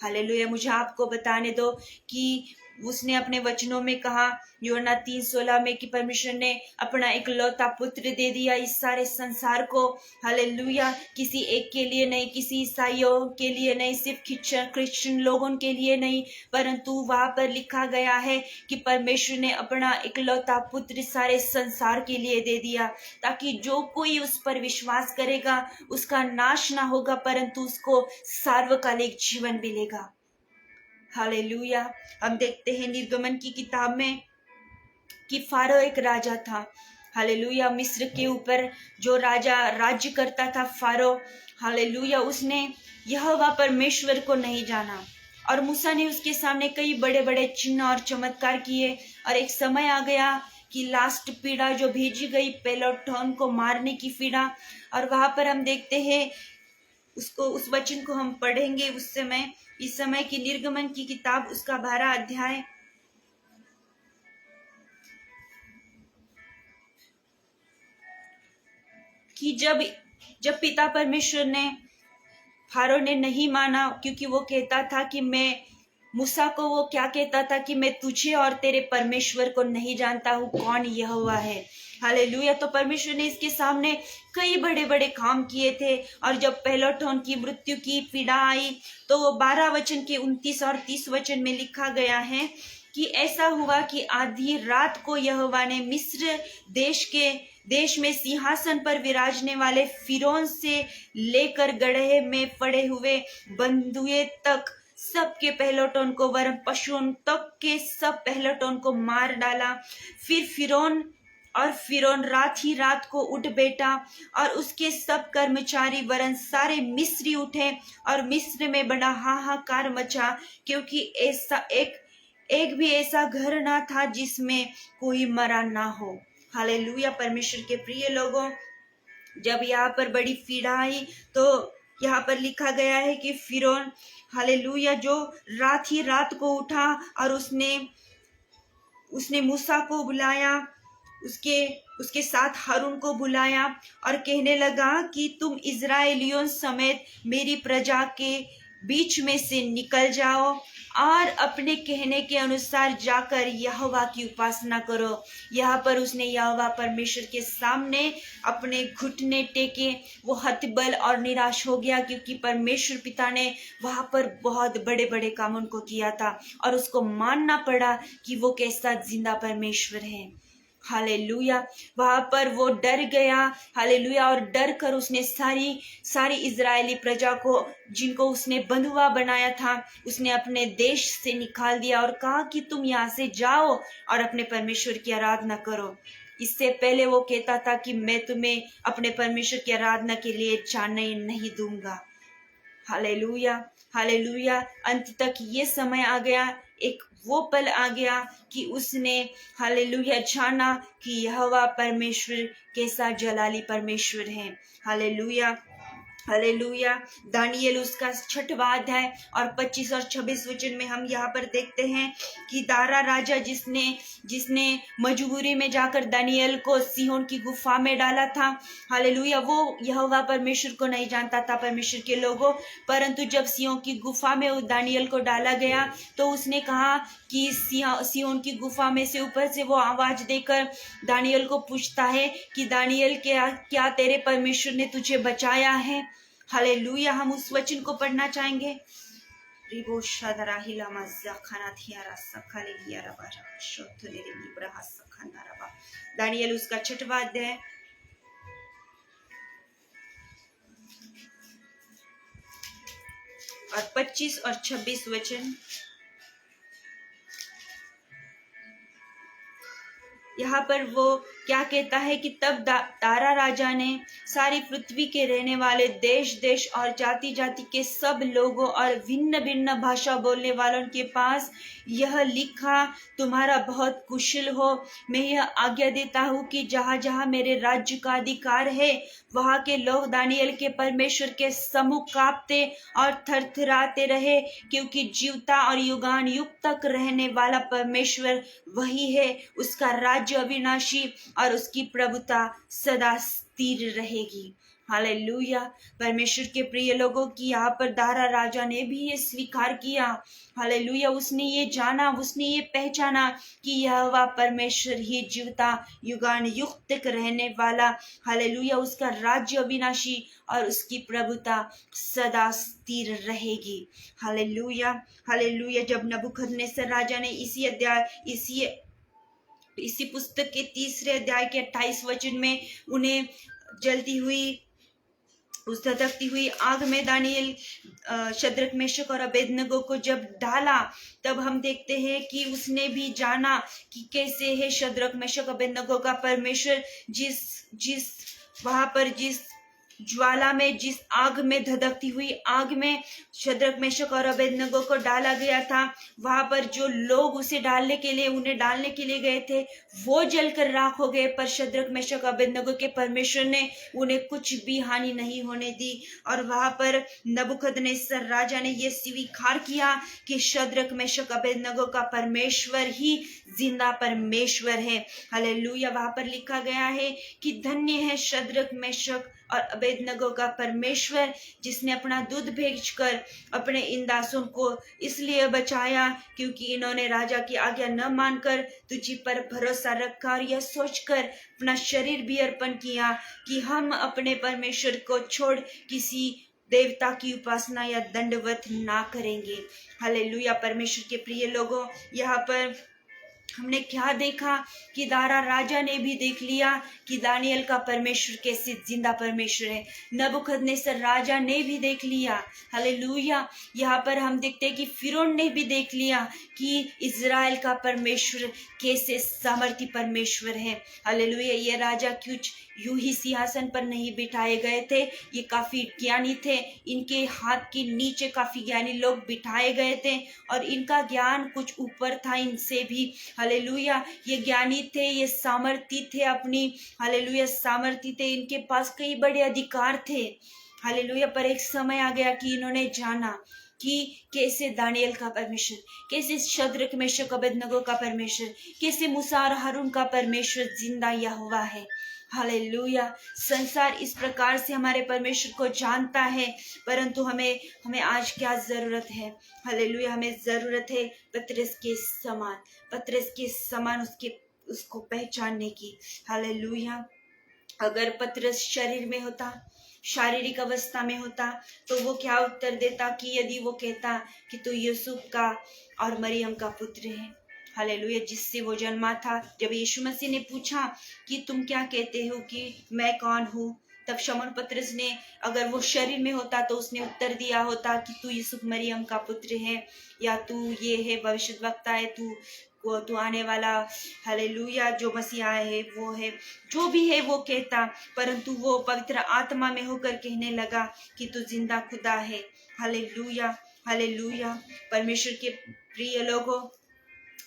हालेलुया। मुझे आपको बताने दो कि उसने अपने वचनों में कहा, यूहन्ना 3:16 में, कि परमेश्वर ने अपना इकलौता पुत्र दे दिया इस सारे संसार को। हालेलुया। किसी एक के लिए नहीं, किसी ईसाइयों के लिए नहीं, सिर्फ क्रिश्चियन लोगों के लिए नहीं, परंतु वहां पर लिखा गया है कि परमेश्वर ने अपना इकलौता पुत्र सारे संसार के लिए दे दिया, ताकि जो कोई उस पर विश्वास करेगा उसका नाश ना होगा, परंतु उसको सार्वकालिक जीवन मिलेगा। हालेलुया। हम देखते हैं निर्गमन की किताब में कि फारो एक राजा था। हालेलुया। मिस्र के ऊपर जो राजा राज्य करता था, फारो, हालेलुया, उसने यहोवा परमेश्वर को नहीं जाना, और मूसा ने उसके सामने कई बड़े बड़े चिन्ह और चमत्कार किए। और एक समय आ गया कि लास्ट पीड़ा जो भेजी गई, पेलोटोन को मारने की पीड़ा, और वहां पर हम देखते हैं उसको, उस वचन को हम पढ़ेंगे उस समय, इस समय की निर्गमन की किताब, उसका 12 अध्याय, कि जब पिता परमेश्वर ने, फारो ने नहीं माना, क्योंकि वो कहता था कि मैं, मूसा को वो क्या कहता था कि मैं तुझे और तेरे परमेश्वर को नहीं जानता हूँ, कौन यहोवा है। हालेलुया। तो परमेश्वर ने इसके सामने कई बड़े बड़े काम किए थे, और जब पेलोटोन की मृत्यु की पीड़ा आई, तो 12 वचन के 29 और 30 वचन में लिखा गया है कि ऐसा हुआ कि आधी रात को यहोवा ने मिस्र देश में सिंहासन पर विराजने वाले फिरौन से लेकर गड्ढे में पड़े हुए बंधुए तक सबके पहलौठों को वरन पशुओं तक के सब पहलौठों को मार डाला। फिर फिरौन रात ही रात को उठ बैठा और उसके सब कर्मचारी वरन सारे मिस्री उठे और मिस्र में बड़ा हाहाकार मचा, क्योंकि ऐसा एक भी ऐसा घर ना था जिसमें कोई मरा ना हो। हालेलुया। परमेश्वर के प्रिय लोगों, जब यहाँ पर बड़ी पीड़ा आई तो यहाँ पर लिखा गया है कि फिरौन, हालेलुया, जो रात ही रात को उठा और उसने मूसा को बुलाया, उसके साथ हारून को बुलाया और कहने लगा कि तुम इजराइलियों समेत मेरी प्रजा के बीच में से निकल जाओ और अपने कहने के अनुसार जाकर यहोवा की उपासना करो। यहाँ पर उसने यहोवा परमेश्वर के सामने अपने घुटने टेके। वो हतबल और निराश हो गया, क्योंकि परमेश्वर पिता ने वहां पर बहुत बड़े बड़े काम उनको किया था और उसको मानना पड़ा कि वो कैसा जिंदा परमेश्वर है। हालेलुया। वहां पर वो डर गया। हालेलुया। और डर कर उसने सारी इजरायली प्रजा को, जिनको उसने बंधुआ बनाया था, उसने अपने देश से निकाल दिया और कहा कि तुम यहाँ से जाओ और अपने परमेश्वर की आराधना करो। इससे पहले वो कहता था कि मैं तुम्हें अपने परमेश्वर की आराधना के लिए जाने नहीं दूंगा। हालेलुया। हालेलुया। अंत तक ये समय आ गया, एक वो पल आ गया कि उसने, हालेलुया, जाना कि यहोवा परमेश्वर कैसा जलाली परमेश्वर है। हालेलुया। हालेलुया। दानियेल उसका 6वां अध्याय और 25 और 26 वचन में हम यहाँ पर देखते हैं कि दारा राजा जिसने मजबूरी में जाकर दानियेल को सिहोन की गुफा में डाला था। हालेलुया। वो यहोवा परमेश्वर को नहीं जानता था, परमेश्वर के लोगों, परंतु जब सिहोन की गुफा में दानियेल को डाला गया तो उसने कहा कि सिहोन की गुफा में से ऊपर से वो आवाज देकर दानियेल को पूछता है कि दानियेल, क्या तेरे परमेश्वर ने तुझे बचाया है? हालेलुया। हम उस वचन को पढ़ना चाहेंगे। दानियेल उसका 6वां अध्याय और 25 और 26 वचन। यहाँ पर वो क्या कहता है कि तब दारा राजा ने सारी पृथ्वी के रहने वाले देश देश और जाति जाति के सब लोगों और भिन्न भिन्न भाषा बोलने वालों के पास यह लिखा, तुम्हारा बहुत कुशल हो। मैं यह आज्ञा देता हूँ कि जहाँ जहाँ मेरे राज्य का अधिकार है वहाँ के लोग दानियेल के परमेश्वर के सम्मुख कांपते और थरथराते रहे, क्योंकि जीवता और युगान युग तक रहने वाला परमेश्वर वही है। उसका राज्य अविनाशी और उसकी प्रभुता सदा स्थिर रहेगी। हालेलुया। परमेश्वर के प्रिय लोगों की यहाँ पर दारा राजा ने भी ये स्वीकार किया। हालेलुया। उसने ये जाना, उसने ये पहचाना कि यहोवा परमेश्वर ही जीवता युगान युग तक रहने वाला। हालेलुया। उसका राज्य अविनाशी और उसकी प्रभुता सदा स्थिर रहेगी। हालेलुया। हालेलुया। जब नबूकदनेस्सर राजा ने इसी पुस्तक के 3 अध्याय के 28 वचन में उन्हें जलती हुई, उस धधकती हुई आग में दानियेल, शद्रक, मेशक और अबेदनगो को जब डाला, तब हम देखते हैं कि उसने भी जाना कि कैसे है शद्रक, मेशक, अबेदनगो का परमेश्वर। जिस वहां पर जिस ज्वाला में, जिस आग में, धधकती हुई आग में शद्रक, मेशक और अबेदनगो को डाला गया था, वहां पर जो लोग उन्हें डालने के लिए गए थे वो जलकर राख हो गए, पर शद्रक, मेशक, अबेदनगो के परमेश्वर ने उन्हें कुछ भी हानि नहीं होने दी। और वहां पर नबूकदनेस्सर राजा ने यह स्वीकार किया कि शद्रक, मेशक, अबेदनगो का परमेश्वर ही जिंदा परमेश्वर है। हालेलुया। वहां पर लिखा गया है कि धन्य है शद्रक, मेशक और अबेदनगो का परमेश्वर, जिसने अपना दूध भेजकर अपने इन दासों को इसलिए बचाया क्योंकि इन्होंने राजा की आज्ञा न मानकर तुझी पर भरोसा रखा और यह सोचकर अपना शरीर भी अर्पण किया कि हम अपने परमेश्वर को छोड़ किसी देवता की उपासना या दंडवत ना करेंगे। हालेलुया। परमेश्वर के प्रिय लोगों, यहाँ पर हमने क्या देखा कि दारा राजा ने भी देख लिया कि दानियल का परमेश्वर कैसे जिंदा परमेश्वर है। नबूकदनेस्सर राजा ने भी देख लिया। हालेलुया। यहाँ पर हम देखते हैं कि फिरौन ने भी देख लिया कि इज़राइल का परमेश्वर कैसे सामर्थी परमेश्वर है। हालेलुया। ये राजा कुछ यूं ही सिंहासन पर नहीं बिठाए गए थे, ये काफी ज्ञानी थे। इनके हाथ के नीचे काफी ज्ञानी लोग बिठाए गए थे और इनका ज्ञान कुछ ऊपर था इनसे भी। हालेलुया। ये ज्ञानी थे, ये सामर्थी थे, अपनी हालेलुया सामर्थी थे, इनके पास कई बड़े अधिकार थे। हालेलुया। पर एक समय आ गया कि इन्होंने जाना कि कैसे दानियल का परमेश्वर, कैसे शद्रक मेशक अबेदनगो का परमेश्वर, कैसे मूसा और हारून का परमेश्वर जिंदा यहोवा है। हालेलुया। संसार इस प्रकार से हमारे परमेश्वर को जानता है, परंतु हमें आज क्या जरूरत है। हालेलुया। हमें जरूरत है पतरस के समान उसको पहचानने की। हालेलुया। अगर पतरस शरीर में होता, शारीरिक अवस्था में होता, तो वो क्या उत्तर देता कि यदि वो कहता कि तू यूसुफ का और मरियम का पुत्र है। हालेलुया। जिससे वो जन्मा था। जब यीशु मसीह ने पूछा कि तुम क्या कहते हो कि मैं कौन हूँ, तब शमौन पतरस ने, अगर वो शरीर में होता तो उसने उत्तर दिया होता कि तू यूसुफ मरियम का पुत्र है, या तू ये है भविष्यद्वक्ता है, तू आने वाला हालेलुया जो मसीहा है वो है, जो भी है वो कहता। परंतु वो पवित्र आत्मा में होकर कहने लगा कि तू जिंदा खुदा है। हालेलुया। हालेलुया। परमेश्वर के प्रिय लोगों,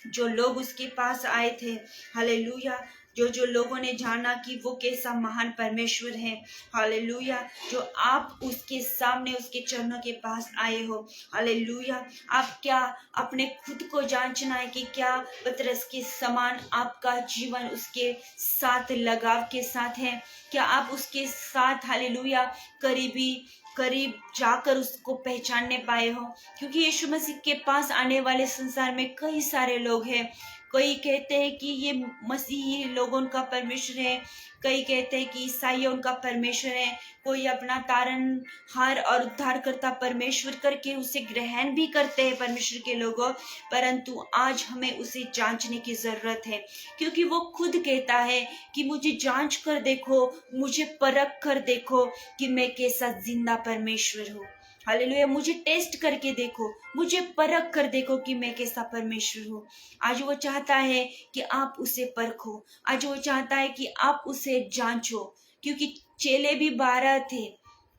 जो लोग उसके पास आए थे, हालेलुया, जो लोगों ने जाना कि वो कैसा महान परमेश्वर है। हालेलुया। जो आप उसके सामने उसके चरणों के पास आए हो। हालेलुया। आप क्या अपने खुद को जांचना है कि क्या पतरस के समान आपका जीवन उसके साथ लगाव के साथ है। क्या आप उसके साथ हालेलुया करीब जाकर उसको पहचानने पाए हो। क्योंकि यीशु मसीह के पास आने वाले संसार में कई सारे लोग हैं। कई कहते हैं कि ये मसीही लोगों का परमेश्वर है, कई कहते हैं कि ईसाई उनका परमेश्वर है, कोई अपना तारनहार और उद्धारकर्ता परमेश्वर करके उसे ग्रहण भी करते हैं परमेश्वर के लोगों। परंतु आज हमें उसे जांचने की जरूरत है, क्योंकि वो खुद कहता है कि मुझे जांच कर देखो, मुझे परख कर देखो कि मैं कैसा जिंदा परमेश्वर हूँ। हालेलुया। मुझे टेस्ट करके देखो, मुझे परख कर देखो कि मैं कैसा परमेश्वर हूँ। आज वो चाहता है कि आप उसे परखो, आज वो चाहता है कि आप उसे जांचो, क्योंकि चेले भी 12 थे।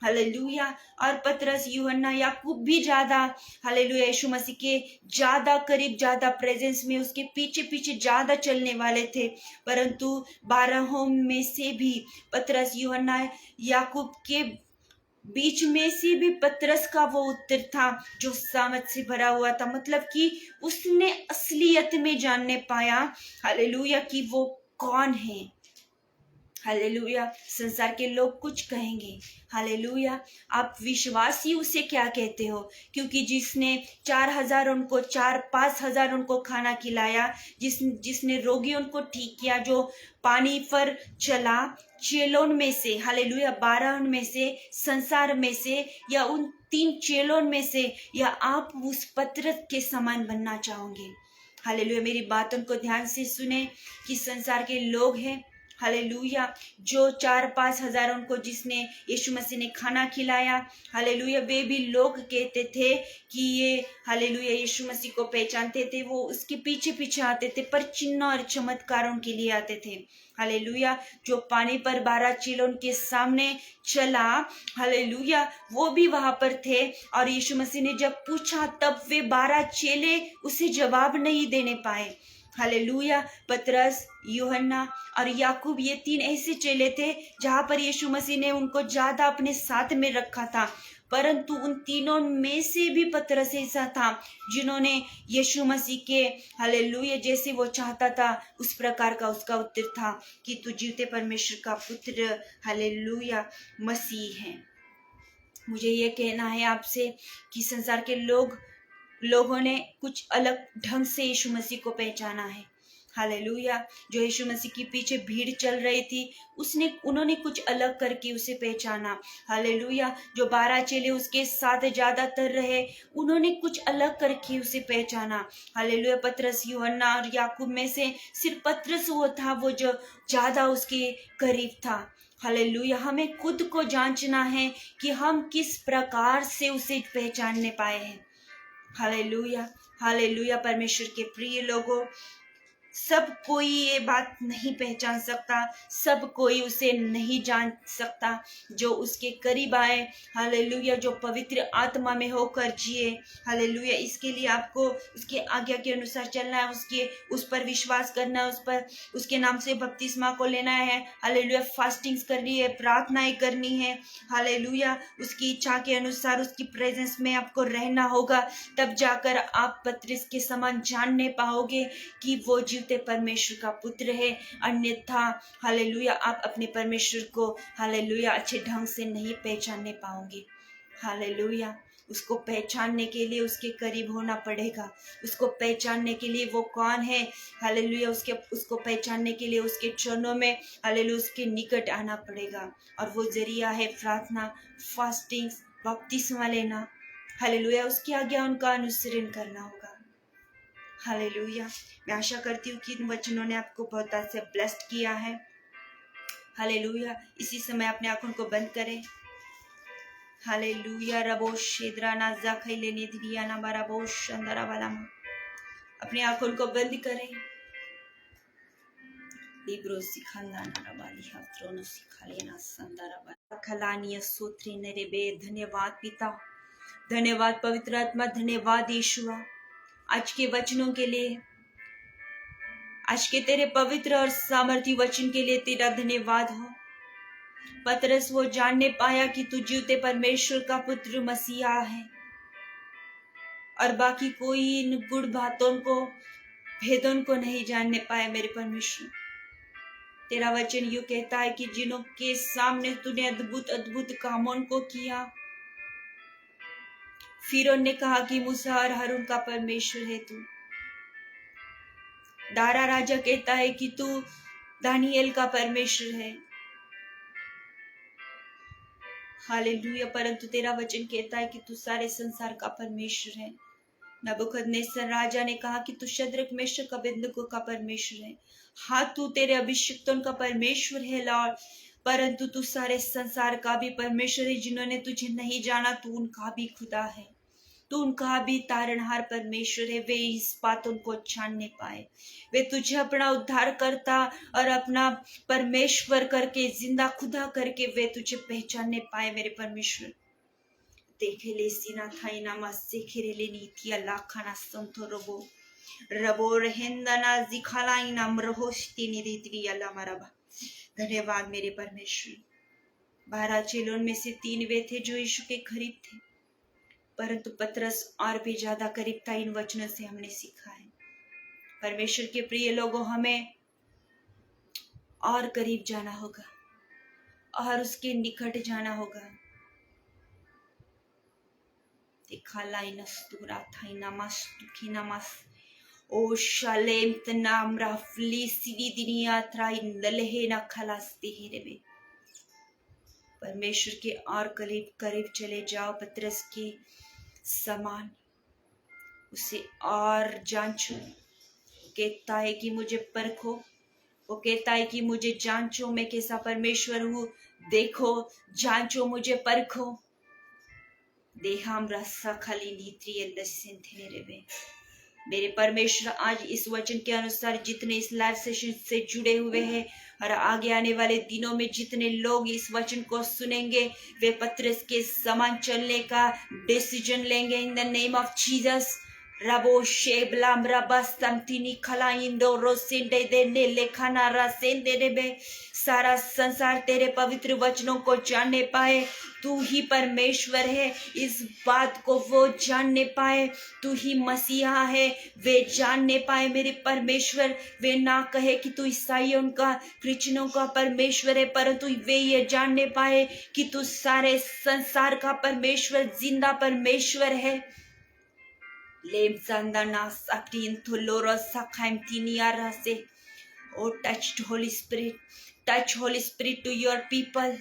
हालेलुया। और पतरस, यूहन्ना, याकूब भी ज्यादा हालेलुया यीशु मसीह के ज्यादा करीब, ज्यादा प्रेजेंस में उसके पीछे पीछे ज्यादा चलने वाले थे। परंतु 12 में से भी पतरस, यूहन्ना, याकूब के बीच में से भी पतरस का वो उत्तर था जो सामत से भरा हुआ था। मतलब कि उसने असलियत में जानने पाया हालेलुया कि वो कौन है। हालेलुया। संसार के लोग कुछ कहेंगे, हालेलुया, आप विश्वासी उसे क्या कहते हो। क्योंकि जिसने 4,000 उनको 4-5 हजार उनको खाना खिलाया, जिसने रोगियों को ठीक किया, जो पानी पर चला, चेलों में से हालेलुया 12 में से, संसार में से, या उन 3 चेलों में से, या आप उस पतरस के समान बनना चाहोगे। हालेलुया। मेरी बातों को ध्यान से सुने कि संसार के लोग हैं हालेलुया, जो 4-5 हजार उनको जिसने यीशु मसीह ने खाना खिलाया, हालेलुया, वे भी लोग कहते थे कि ये हालेलुया यीशु मसीह को पहचानते थे, वो उसके पीछे पीछे आते थे, पर चिन्ह और चमत्कारों के लिए आते थे। हालेलुया। जो पानी पर 12 चेलों के सामने चला, हालेलुया, वो भी वहां पर थे। और यीशु मसीह ने जब पूछा तब वे 12 चेले उसे जवाब नहीं देने पाए। हालेलुया। पतरस, यूहन्ना और याकूब, ये 3 ऐसे चेले थे जहां पर यीशु मसीह ने उनको ज्यादा अपने साथ में रखा था। परंतु उन तीनों में से भी पतरस ऐसा था जिन्होंने यीशु मसीह के हालेलुया जैसे वो चाहता था उस प्रकार का उसका उत्तर था कि तू जीवते परमेश्वर का पुत्र हालेलुया मसीह है। मुझे ये कहना है आपसे कि संसार के लोगों ने कुछ अलग ढंग से यीशु मसीह को पहचाना है। हालेलुया। जो यीशु मसीह के पीछे भीड़ चल रही थी, उन्होंने कुछ अलग करके उसे पहचाना। हालेलुया। जो 12 चेले उसके साथ ज्यादातर रहे, उन्होंने कुछ अलग करके उसे पहचाना। हालेलुया। पतरस, यूहन्ना और याकूब में से सिर्फ पतरस वो था वो जो ज्यादा उसके करीब था। हालेलुया। हमें खुद को जांचना है कि हम किस प्रकार से उसे पहचानने पाए हैं। हालेलुया। हालेलुया। परमेश्वर के प्रिय लोगों, सब कोई ये बात नहीं पहचान सकता, सब कोई उसे नहीं जान सकता जो उसके करीब आए। हालेलुया। जो पवित्र आत्मा में होकर जिए। हालेलुया। इसके लिए आपको उसके आज्ञा के अनुसार चलना है, उस पर विश्वास करना है, उसके नाम से बपतिस्मा को लेना है। हालेलुया। फास्टिंग्स करनी है, प्रार्थनाएं करनी है। हालेलुया। उसकी इच्छा के अनुसार उसकी प्रेजेंस में आपको रहना होगा, तब जाकर आप पतरस के समान जानने पाओगे कि वो जीवते परमेश्वर का पुत्र है। अन्यथा हालेलुया आप अपने परमेश्वर को हालेलुया अच्छे ढंग से नहीं पहचानने पाओगे। हालेलुया। उसको पहचानने के लिए उसके करीब होना पड़ेगा, उसको पहचानने के लिए वो कौन है। हालेलुया। उसको पहचानने के लिए उसके चरणों में हालेलुया उसके निकट आना पड़ेगा, और वो जरिया है प्रार्थना, फास्टिंग्स, बपतिस्मा लेना। हालेलुया। उसकी आज्ञा उनका अनुसरण करना होगा। हालेलुया। मैं आशा करती हूँ कि इन वचनों ने आपको बहुत से ब्लेस्ड किया है। हालेलुया। इसी समय अपने आंखों को बंद करें। हालेलुया। रबो शेद्राना जाखैले निधियाना बराबो शंदरा वाला। अपने आंखों को बंद करें। लिब्रो सिखांदाना रबाली हात्रोनो सिखालेना संदरा वाला खलानिया सूत्री नरेबे। धन्यवाद पिता, धन्यवाद पवित्र आत्मा, धन्यवाद यीशुआ आज के वचनों के लिए, आज के तेरे पवित्र और सामर्थी वचन के लिए तेरा धन्यवाद हो। पतरस वो जानने पाया कि तू जीवते परमेश्वर का पुत्र मसीहा है, और बाकी कोई इन गुड़ बातों को, भेदों को नहीं जानने पाया। मेरे परमेश्वर, तेरा वचन यूं कहता है कि जिनों के सामने तूने अद्भुत अद्भुत कामों को किया, फिरौन ने कहा कि मूसा और हारून का परमेश्वर है तू। दारा राजा कहता है कि तू दानिएल का परमेश्वर है। हालेलुया। परंतु तेरा वचन कहता है कि तू सारे संसार का परमेश्वर है। नबूकदनेस्सर राजा ने कहा कि तू शद्रक, मेशक, अबेदनगो का परमेश्वर है। हाँ, तू तेरे अभिषिक्तों का परमेश्वर है लॉर्ड, परंतु तू सारे संसार का भी परमेश्वर है। जिन्होंने तुझे नहीं जाना, तू उनका भी खुदा है, तू उनका भी तारणहार परमेश्वर है। वे इस बातों को जानने पाए, वे तुझे अपना उद्धार करता और अपना परमेश्वर करके, जिंदा खुदा करके वे तुझे पहचानने पाए। मेरे परमेश्वर, देखे ले सीना थाई नामा सेखेरे ले नीतिया लाखाना संतो रबो रहेंदना जिखालाई नाम रहोस्ती निदित्रिया लामरबा। धन्यवाद मेरे परमेश्वर। 12 चेलों में से 3 वे थे जो यीशु के करीब थे, परंतु पतरस और भी ज्यादा करीब था। इन वचनों से हमने सीखा है। परमेश्वर के प्रिय लोगों, हमें और करीब जाना होगा और उसके निकट जाना होगा। ओ शालेम तनाम राफली सीधी दुनिया त्राई नलहे ना खलास्ती हिरबे। परमेश्वर के और करीब करीब चले जाओ, पतरस के समान उसे और जांचो। कहता है कि मुझे परखो, वो कहता है कि मुझे जांचो, मैं कैसा परमेश्वर हूँ। देखो, जांचो, मुझे परखो। देहाम रसा खाली नीत्रिय रेबे। मेरे परमेश्वर, आज इस वचन के अनुसार जितने इस लाइव सेशन से जुड़े हुए हैं और आगे आने वाले दिनों में जितने लोग इस वचन को सुनेंगे, वे पतरस के समान चलने का डिसीजन लेंगे in the name of Jesus. रबो शेबलाम रबास्तमतिनी खलाइंदो रोसेंडे देने लेखाना रासेंदे देबे। सारा संसार तेरे पवित्र वचनों को जानने पाए, तू ही परमेश्वर है, इस बात को वो जानने पाए। तू ही मसीहा है, वे जानने पाए। मेरे परमेश्वर, वे ना कहे कि तू ईसाइयों का, क्रिश्चियनों का परमेश्वर है, परंतु वे ये जानने पाए कि तू सारे संसार का परमेश्वर, जिंदा परमेश्वर है। Lem Sandana Satin Tulora Sakhaim Tiniara se. Oh, touch Holy Spirit. Touch Holy Spirit to your people.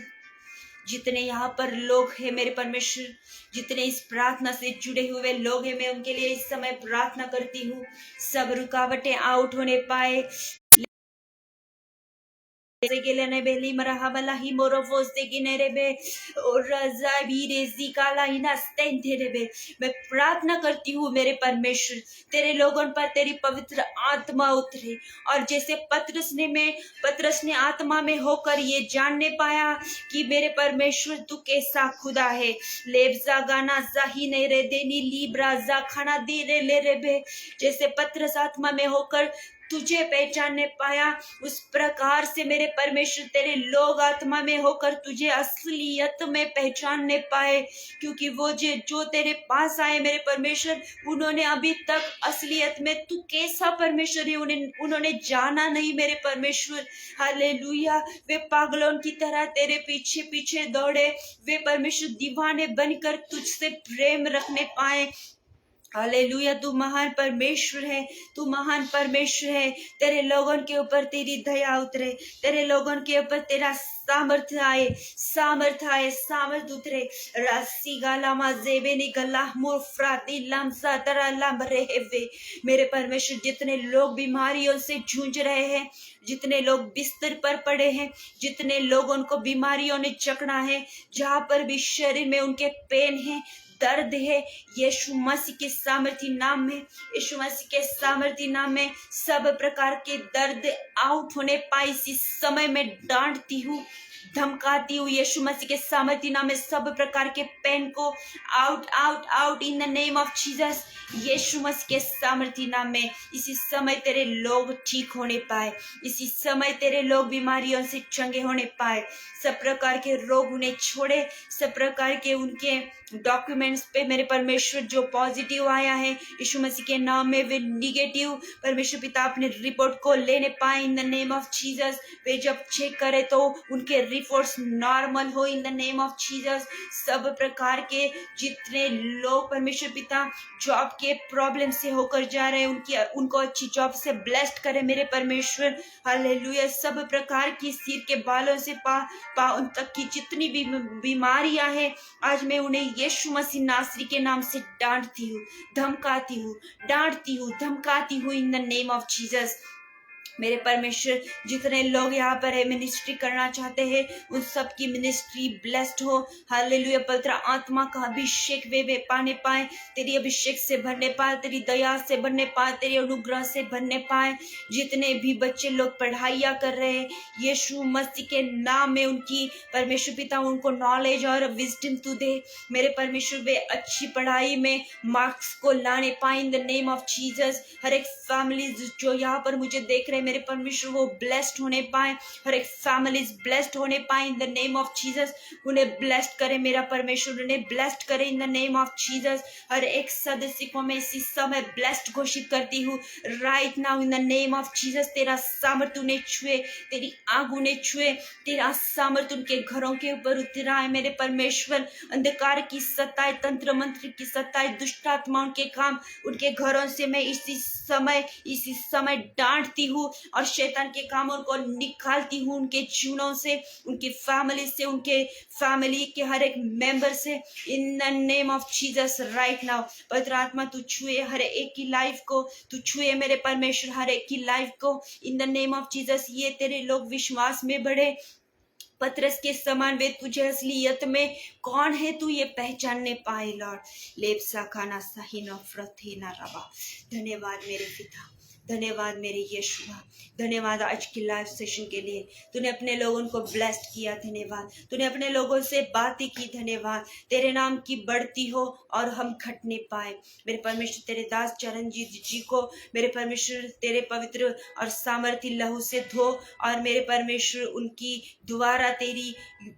जितने यहाँ पर लोग हैं मेरे परमेश्वर, जितने इस प्रार्थना से जुड़े हुए लोग हैं, मैं उनके लिए इस समय प्रार्थना करती हूँ। सब रुकावटें आउट होने पाए। Gelene beli marahabala hi morovos de गिनेरेबे और रजा बीरेजी काला इना स्टेंटेरेबे। मैं प्रार्थना करती हूँ मेरे परमेश्वर, तेरे लोगों पर तेरी पवित्र आत्मा उतरे। और जैसे पतरस ने आत्मा में होकर ये जानने पाया कि मेरे परमेश्वर तू कैसा खुदा है। लेब्जा गाना जाही ने रे देनी लीब्रा जा खाना दी रे ले रे बे। जैसे पतरस आत्मा में होकर तुझे पहचानने पाया, उस प्रकार से मेरे परमेश्वर तेरे लोग आत्मा में होकर तुझे असलियत में पहचानने पाए। क्योंकि वो जो तेरे पास आए मेरे परमेश्वर, उन्होंने अभी तक असलियत में तू कैसा परमेश्वर है उन्होंने जाना नहीं मेरे परमेश्वर। हालेलुया। वे पागलों की तरह तेरे पीछे पीछे दौड़े, वे परमेश्वर दीवाने बनकर तुझसे प्रेम रखने पाए। हालेलुया। तू महान परमेश्वर है, तू महान परमेश्वर है। तेरे लोगों के ऊपर तेरी दया उतरे, तेरे लोगों के ऊपर तेरा सामर्थ्य आए, सामर्थ उतरे। रासी गालामा जेबे निगला मुफ्राती लमसा तरा लम रेवे। मेरे परमेश्वर, जितने लोग बीमारियों से जूझ रहे हैं, जितने लोग बिस्तर पर पड़े हैं, जितने लोगों को बीमारियों ने जकड़ा है, जहाँ पर भी शरीर में उनके पेन है, दर्द है, यीशु मसीह के सामर्थी नाम में, यीशु मसीह के सामर्थी नाम में सब प्रकार के दर्द आउट होने पाए। इसी समय में डांटती हूँ, धमकाती हूँ यीशु मसीह के सामर्थी नाम में सब प्रकार के पेन को out out out in the name of Jesus. यीशु मसीह के सामर्थी नाम में इसी समय तेरे लोग ठीक होने पाए, इसी समय तेरे लोग बीमारियों से चंगे होने पाए। सब प्रकार के रोग उन्हें छोड़े, सब प्रकार के उनके डॉक्यूमेंट्स पे मेरे परमेश्वर जो पॉजिटिव आया है, यीशु मसीह के नाम में वे निगेटिव परमेश्वर पिता अपने रिपोर्ट को लेने पाए in the name of Jesus. वे जब चेक करे तो उनके रिपोर्ट्स नॉर्मल हो in the name of Jesus. सब प्रकार के जितने लोग परमेश्वर पिता जॉब के प्रॉब्लम से होकर जा रहे हैं, उनको अच्छी जॉब से ब्लेस्ड करे मेरे परमेश्वर। हालेलुया। सब प्रकार की सिर के बालों से पांव तक की जितनी भी बीमारियां हैं, आज मैं उन्हें यीशु मसीह नासरी के नाम से डांटती हूँ, धमकाती हूँ, डांटती हूँ, धमकाती हूँ in the name of Jesus. मेरे परमेश्वर, जितने लोग यहाँ पर है मिनिस्ट्री करना चाहते हैं, उन सब की मिनिस्ट्री ब्लेस्ड हो। हालेलुया। पवित्र आत्मा का अभिषेक वे पाने पाए, तेरी अभिषेक से भरने पाए, तेरी दया से भरने पाए, तेरे अनुग्रह से भरने पाए। जितने भी बच्चे लोग पढ़ाइयाँ कर रहे हैं, यीशु मसीह के नाम में उनकी परमेश्वर पिता उनको नॉलेज और विजडम तू दे मेरे परमेश्वर। वे अच्छी पढ़ाई में मार्क्स को लाने पाए in the name of Jesus. हर एक फैमिली जो यहाँ पर मुझे देख रहे मेरे परमेश्वर, वो ब्लेस्ड होने पाए, हर एक फैमिलीज ब्लेस्ड होने पाए in the name of Jesus. उन्हें ब्लेस्ड करे मेरा परमेश्वर, उन्हें ब्लेस्ड करे in the name of Jesus. हर एक सदस्य को मैं इसी समय ब्लेस्ड घोषित करती हूँ right now in the name of Jesus. तेरा सामर्थ उन्हें छुए, तेरी आग उन्हें छुए, तेरा सामर्थ उनके घरों के ऊपर उतरा है मेरे परमेश्वर। अंधकार की सत्ताएं, तंत्र मंत्र की सत्ताएं, दुष्ट आत्माओं के काम उनके घरों से मैं इसी समय डांटती हूँ और शैतान के कामों को निकालती हूँ उनके जीवनों से, उनकी फैमिली से, उनके फैमिली के हर एक मेंबर से इन the name of Jesus right now. पवित्र आत्मा तू छुए हर एक की लाइफ को, तू छुए मेरे परमेश्वर हर एक की लाइफ को इन द नेम ऑफ जीसस। ये तेरे लोग विश्वास में बढ़े, पतरस के समान वे तुझे असलियत में कौन है तू ये पहचानने पाए लॉर्ड। लेप्सा खाना सही नफरत ही ना रवा। धन्यवाद मेरे पिता, धन्यवाद मेरे यीशुआ, धन्यवाद आज की लाइव सेशन के लिए। तूने अपने लोगों को ब्लेस्ड किया, धन्यवाद। तूने अपने लोगों से बातें की, धन्यवाद। तेरे नाम की बढ़ती हो और हम घटने पाए मेरे परमेश्वर। तेरे दास चरणजीत जी को मेरे परमेश्वर तेरे पवित्र और सामर्थी लहू से धो, और मेरे परमेश्वर उनकी दोबारा तेरी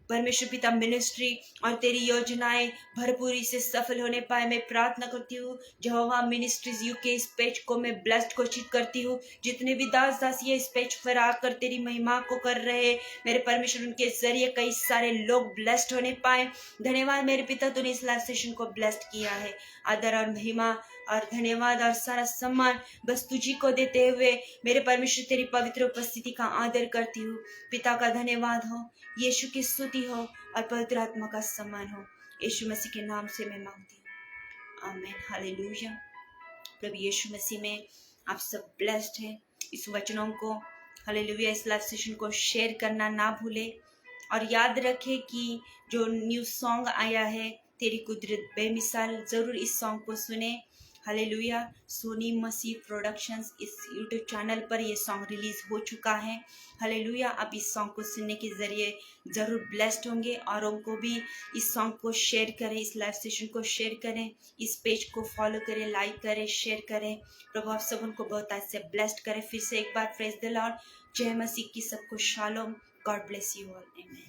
परमेश्वर पिता मिनिस्ट्री और तेरी योजनाएं भरपूरी से सफल होने पाए मैं प्रार्थना करती हूँ। यहोवा मिनिस्ट्रीज यूके इस पेज को मैं ब्लेस्ड घोषित करती हूँ। जितने भी दास दासी इस पेज पर आकर तेरी महिमा को कर रहे, मेरे परमेश्वर, उनके जरिए कई सारे लोग ब्लेस्ड होने पाए। धन्यवाद मेरे पिता, तूने इस लाइव सेशन को ब्लेस्ड किया है। आदर और महिमा और धन्यवाद और सारा सम्मान बस तुझी को देते हुए मेरे परमेश्वर तेरी पवित्र उपस्थिति का आदर करती हूँ। पिता का धन्यवाद हो, यीशु की स्तुति हो और पवित्र आत्मा का सम्मान हो। यीशु मसीह के नाम से मैं मांगती हूँ, आमीन, हालेलुया। प्रभु यीशु मसीह में आप सब ब्लेस्ड हैं। इस वचनों को, हालेलुया, इस लाइव सेशन को शेयर करना ना भूले और याद रखें कि जो न्यू सॉन्ग आया है तेरी कुदरत बेमिसाल, जरूर इस सॉन्ग को सुने। हालेलुया। सोनी मसीह प्रोडक्शंस इस यूट्यूब चैनल पर ये सॉन्ग रिलीज हो चुका है। हालेलुया। आप इस सॉन्ग को सुनने के जरिए जरूर ब्लेस्ड होंगे और उनको भी इस सॉन्ग को शेयर करें, इस लाइव सेशन को शेयर करें, इस पेज को फॉलो करें, लाइक करें, शेयर करें। प्रभु आप सब उनको बहुत अच्छे ब्लेस्ड करें। फिर से एक बार प्रेज द लॉर्ड, जय मसीह की सबको shalom. God bless you all, आमीन।